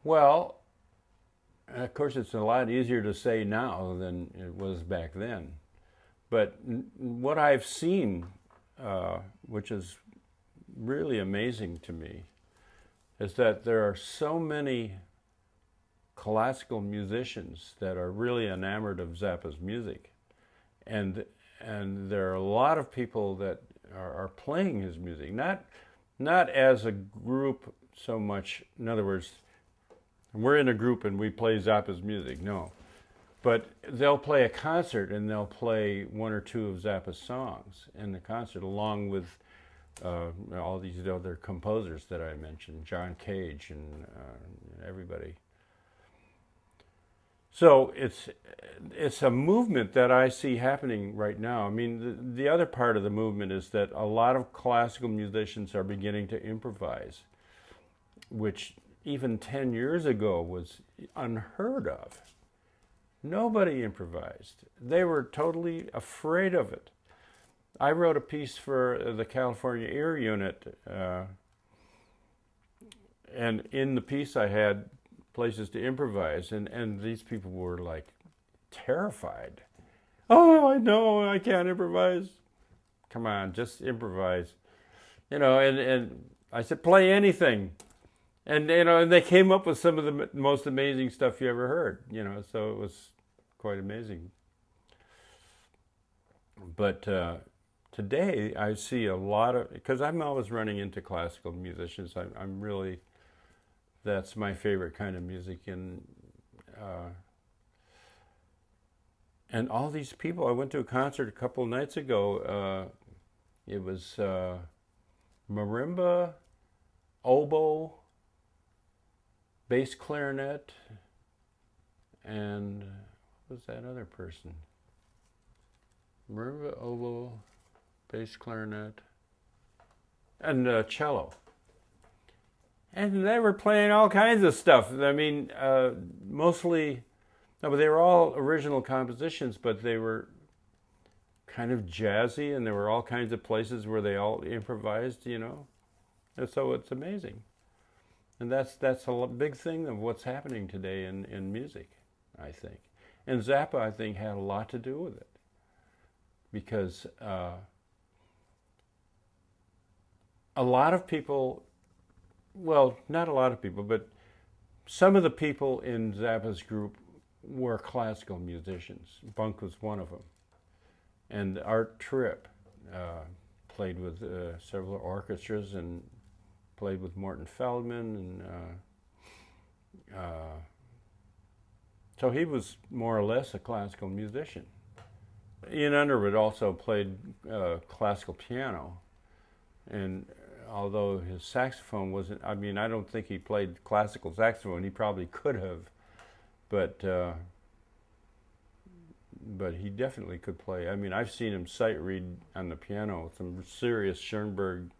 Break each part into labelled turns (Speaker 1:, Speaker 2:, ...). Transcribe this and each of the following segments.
Speaker 1: Well, of course, it's a lot easier to say now than it was back then. But what I've seen, which is really amazing to me, is that there are so many classical musicians that are really enamored of Zappa's music, and there are a lot of people that are playing his music, not as a group so much. In other words, we're in a group and we play Zappa's music. No, but they'll play a concert and they'll play one or two of Zappa's songs in the concert, along with all these other composers that I mentioned, John Cage and everybody. So it's a movement that I see happening right now. I mean, the other part of the movement is that a lot of classical musicians are beginning to improvise, which even 10 years ago was unheard of. Nobody improvised. They were totally afraid of it. I wrote a piece for the California Ear Unit, and in the piece I had places to improvise, and these people were like terrified. Oh, I know, I can't improvise. Come on, just improvise. You know, and I said, play anything. And, you know, and they came up with some of the most amazing stuff you ever heard, you know, so it was quite amazing. But today I see a lot of, because I'm always running into classical musicians. I'm really, that's my favorite kind of music. And all these people, I went to a concert a couple of nights ago. It was marimba, oboe, bass clarinet, and what was that other person? Marimba, oboe, bass clarinet, and cello. And they were playing all kinds of stuff. I mean, mostly, no, but they were all original compositions, but they were kind of jazzy, and there were all kinds of places where they all improvised, you know. And so it's amazing. And that's a big thing of what's happening today in music, I think. And Zappa, I think, had a lot to do with it. Because a lot of people, well, not a lot of people, but some of the people in Zappa's group were classical musicians. Bunk was one of them. And Art Tripp played with several orchestras and played with Morton Feldman, and so he was more or less a classical musician. Ian Underwood also played classical piano, and although his saxophone wasn't, I mean, I don't think he played classical saxophone. He probably could have, but he definitely could play. I mean, I've seen him sight read on the piano, some serious Schoenberg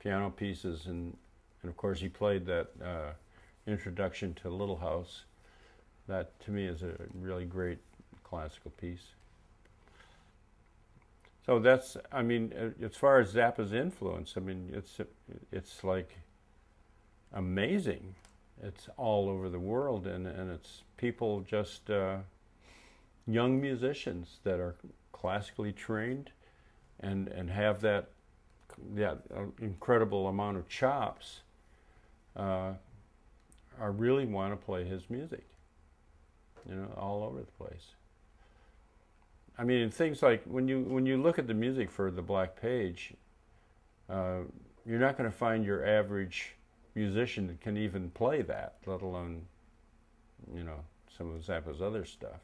Speaker 1: piano pieces, and of course he played that introduction to Little House. That to me is a really great classical piece. So that's, I mean, as far as Zappa's influence, I mean, it's like amazing. It's all over the world, and it's people just young musicians that are classically trained and have that incredible amount of chops, I really want to play his music, you know, all over the place. I mean, things like when you look at the music for the Black Page, you're not going to find your average musician that can even play that, let alone, you know, some of Zappa's other stuff.